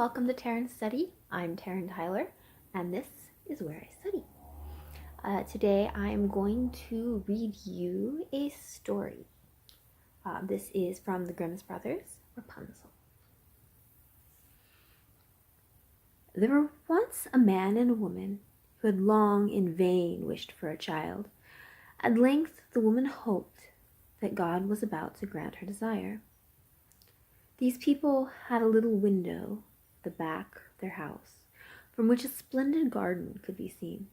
Welcome to Taryn Study. I'm Taryn Tyler, and this is where I study. Today I'm going to read you a story. This is from the Grimm brothers, Rapunzel. There were once a man and a woman who had long in vain wished for a child. At length the woman hoped that God was about to grant her desire. These people had a little window at the back of their house, from which a splendid garden could be seen,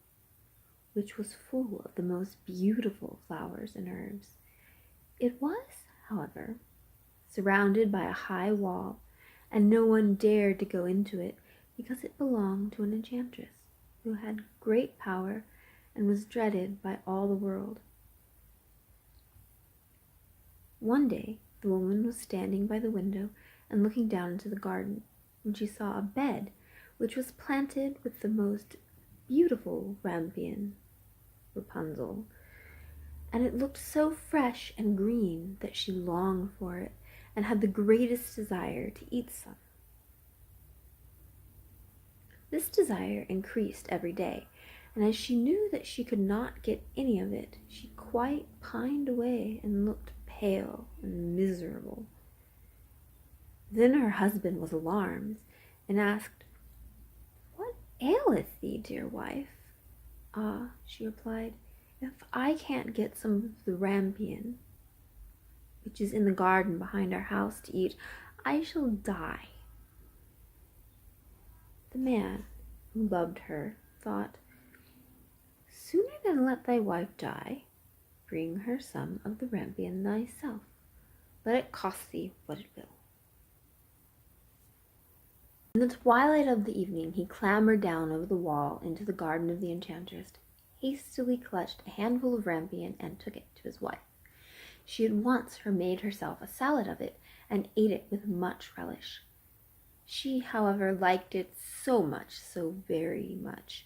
which was full of the most beautiful flowers and herbs. It was, however, surrounded by a high wall, and no one dared to go into it because it belonged to an enchantress who had great power and was dreaded by all the world. One day, the woman was standing by the window and looking down into the garden when she saw a bed which was planted with the most beautiful rampion, Repunzel, and it looked so fresh and green that she longed for it and had the greatest desire to eat some. This desire increased every day, and as she knew that she could not get any of it, she quite pined away and looked pale and miserable. Then her husband was alarmed and asked, "What aileth thee, dear wife?" "Ah," she replied, "if I can't get some of the rampion, which is in the garden behind our house, to eat, I shall die." The man, who loved her, thought, "Sooner than let thy wife die, bring her some of the rampion thyself, let it cost thee what it will." In the twilight of the evening he clambered down over the wall into the garden of the enchantress, hastily clutched a handful of rampion, and took it to his wife. She at once made herself a salad of it, and ate it with much relish. She, however, liked it so very much,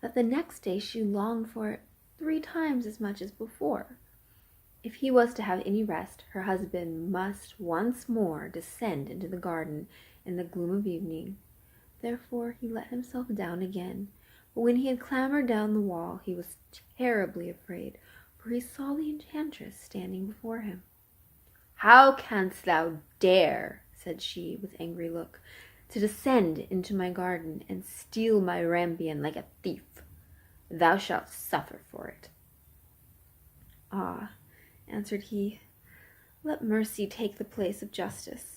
that the next day she longed for it 3 times as much as before. If he was to have any rest, her husband must once more descend into the garden in the gloom of evening. Therefore he let himself down again, but when he had clambered down the wall he was terribly afraid, for he saw the enchantress standing before him. "How canst thou dare," said she with angry look, "to descend into my garden and steal my rampion like a thief? Thou shalt suffer for it." "Ah," answered he, "let mercy take the place of justice.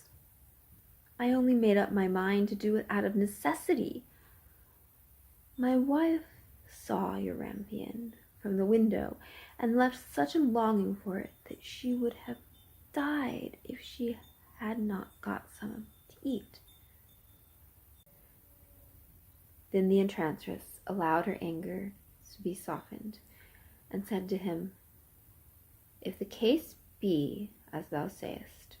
I only made up my mind to do it out of necessity. My wife saw your rampion from the window and left such a longing for it that she would have died if she had not got some to eat." Then the enchantress allowed her anger to be softened, and said to him, "If the case be as thou sayest,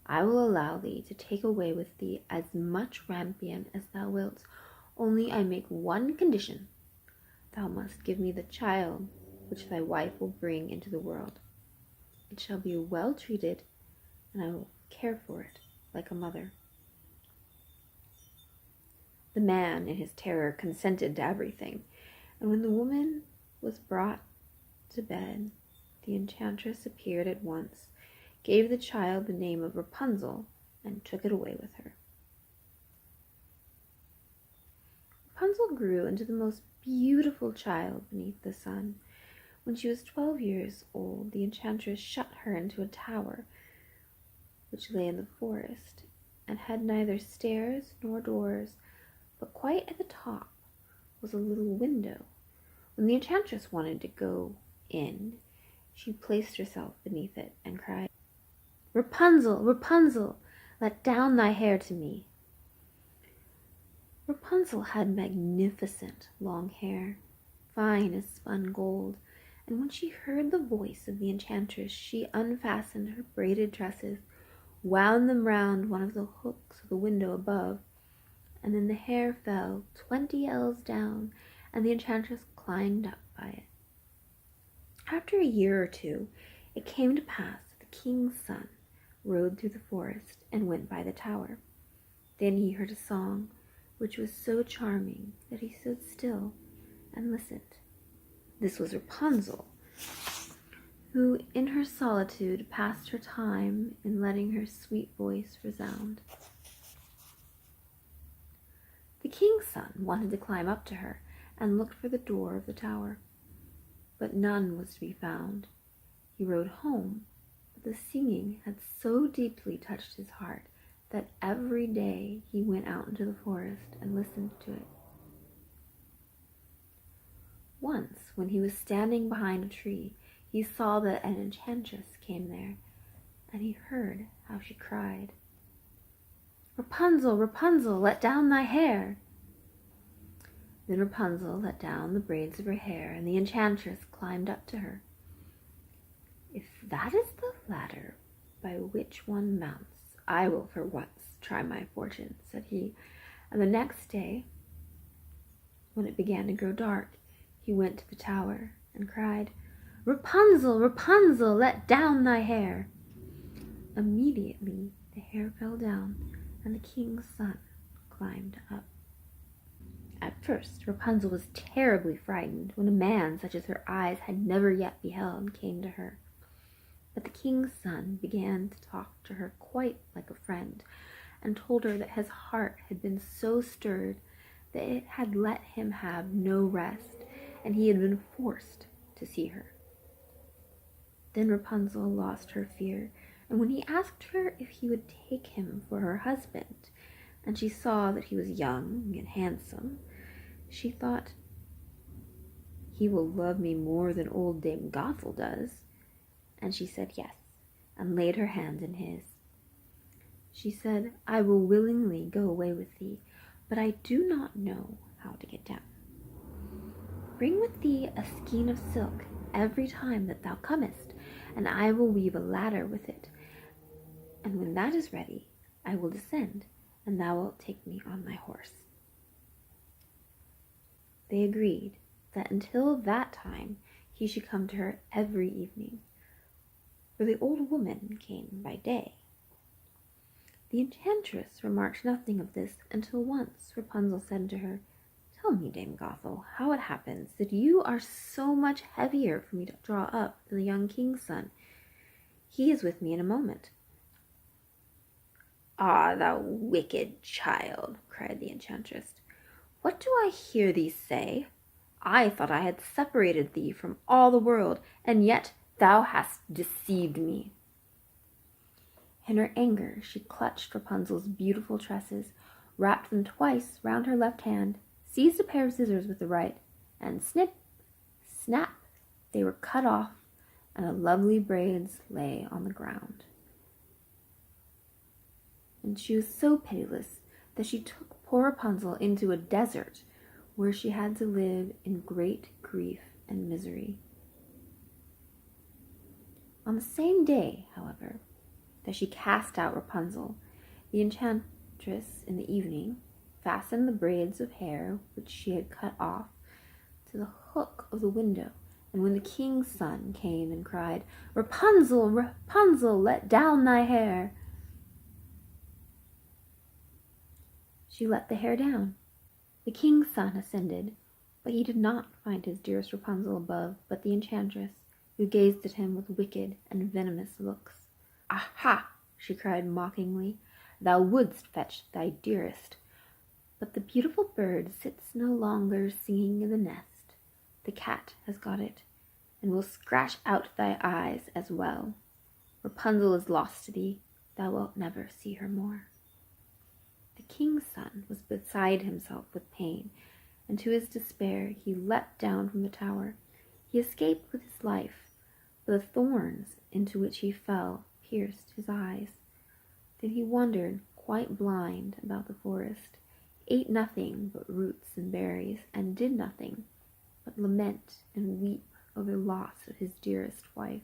I will allow thee to take away with thee as much rampion as thou wilt, only I make one condition. Thou must give me the child which thy wife will bring into the world. It shall be well treated, and I will care for it like a mother." The man, in his terror, consented to everything, and when the woman was brought to bed, the enchantress appeared at once, gave the child the name of Repunzel, and took it away with her. Rapunzel grew into the most beautiful child beneath the sun. When she was 12 years old, the enchantress shut her into a tower which lay in the forest, and had neither stairs nor doors, but quite at the top was a little window. When the enchantress wanted to go in, she placed herself beneath it and cried, "Rapunzel, Rapunzel, let down thy hair to me." Rapunzel had magnificent long hair, fine as spun gold, and when she heard the voice of the enchantress, she unfastened her braided tresses, wound them round one of the hooks of the window above, and then the hair fell 20 ells down, and the enchantress climbed up by it. After a year or two, it came to pass that the king's son rode through the forest and went by the tower. Then he heard a song, which was so charming that he stood still and listened. This was Rapunzel, who in her solitude passed her time in letting her sweet voice resound. The king's son wanted to climb up to her and looked for the door of the tower, but none was to be found. He rode home, but the singing had so deeply touched his heart that every day he went out into the forest and listened to it. Once, when he was standing behind a tree, he saw that an enchantress came there, and he heard how she cried, "Rapunzel, Rapunzel, let down thy hair!" Then Rapunzel let down the braids of her hair, and the enchantress climbed up to her. "If that is the ladder by which one mounts, I will for once try my fortune," said he, and the next day, when it began to grow dark, he went to the tower and cried, "Rapunzel, Rapunzel, let down thy hair!" Immediately the hair fell down, and the king's son climbed up. At first Rapunzel was terribly frightened when a man such as her eyes had never yet beheld came to her. But the king's son began to talk to her quite like a friend, and told her that his heart had been so stirred that it had let him have no rest, and he had been forced to see her. Then Rapunzel lost her fear, and when he asked her if he would take him for her husband, and she saw that he was young and handsome, she thought, "He will love me more than old Dame Gothel does." And she said yes, and laid her hand in his. She said, "I will willingly go away with thee, but I do not know how to get down. Bring with thee a skein of silk every time that thou comest, and I will weave a ladder with it. And when that is ready, I will descend, and thou wilt take me on thy horse." They agreed that until that time he should come to her every evening, for the old woman came by day. The enchantress remarked nothing of this until once Rapunzel said to her, "Tell me, Dame Gothel, how it happens that you are so much heavier for me to draw up than the young king's son. He is with me in a moment." "Ah, thou wicked child," cried the enchantress, "what do I hear thee say? I thought I had separated thee from all the world, and yet thou hast deceived me." In her anger she clutched Rapunzel's beautiful tresses, wrapped them twice round her left hand, seized a pair of scissors with the right, and snip, snap, they were cut off, and the lovely braids lay on the ground. And she was so pitiless that she took poor Rapunzel into a desert, where she had to live in great grief and misery. On the same day, however, that she cast out Rapunzel, the enchantress in the evening fastened the braids of hair which she had cut off to the hook of the window, and when the king's son came and cried, "Rapunzel, Rapunzel, let down thy hair," she let the hair down. The king's son ascended, but he did not find his dearest Rapunzel above, but the enchantress, who gazed at him with wicked and venomous looks. "Aha!" she cried mockingly, "thou wouldst fetch thy dearest, but the beautiful bird sits no longer singing in the nest. The cat has got it, and will scratch out thy eyes as well. Rapunzel is lost to thee, thou wilt never see her more." The king's son was beside himself with pain, and to his despair he leapt down from the tower. He escaped with his life, but the thorns into which he fell pierced his eyes. Then he wandered quite blind about the forest, ate nothing but roots and berries, and did nothing but lament and weep over the loss of his dearest wife.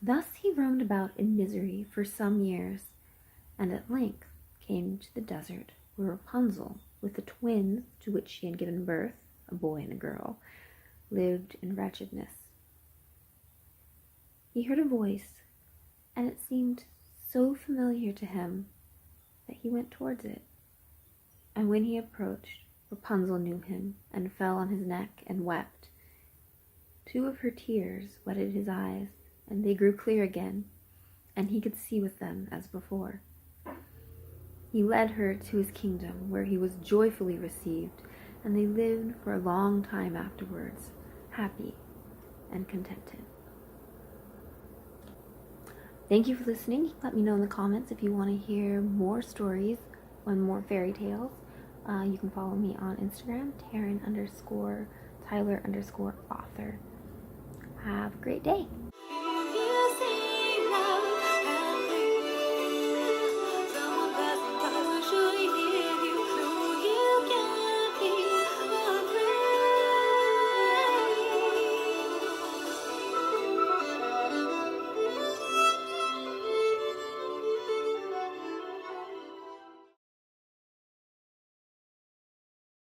Thus he roamed about in misery for some years, and at length came to the desert where Rapunzel, with the twins to which she had given birth, a boy and a girl, lived in wretchedness. He heard a voice, and it seemed so familiar to him that he went towards it. And when he approached, Rapunzel knew him, and fell on his neck and wept. 2 of her tears wetted his eyes, and they grew clear again, and he could see with them as before. He led her to his kingdom, where he was joyfully received, and they lived for a long time afterwards, happy and contented. Thank you for listening. Let me know in the comments if you want to hear more stories and more fairy tales. You can follow me on Instagram, Taryn_Tyler_author. Have a great day.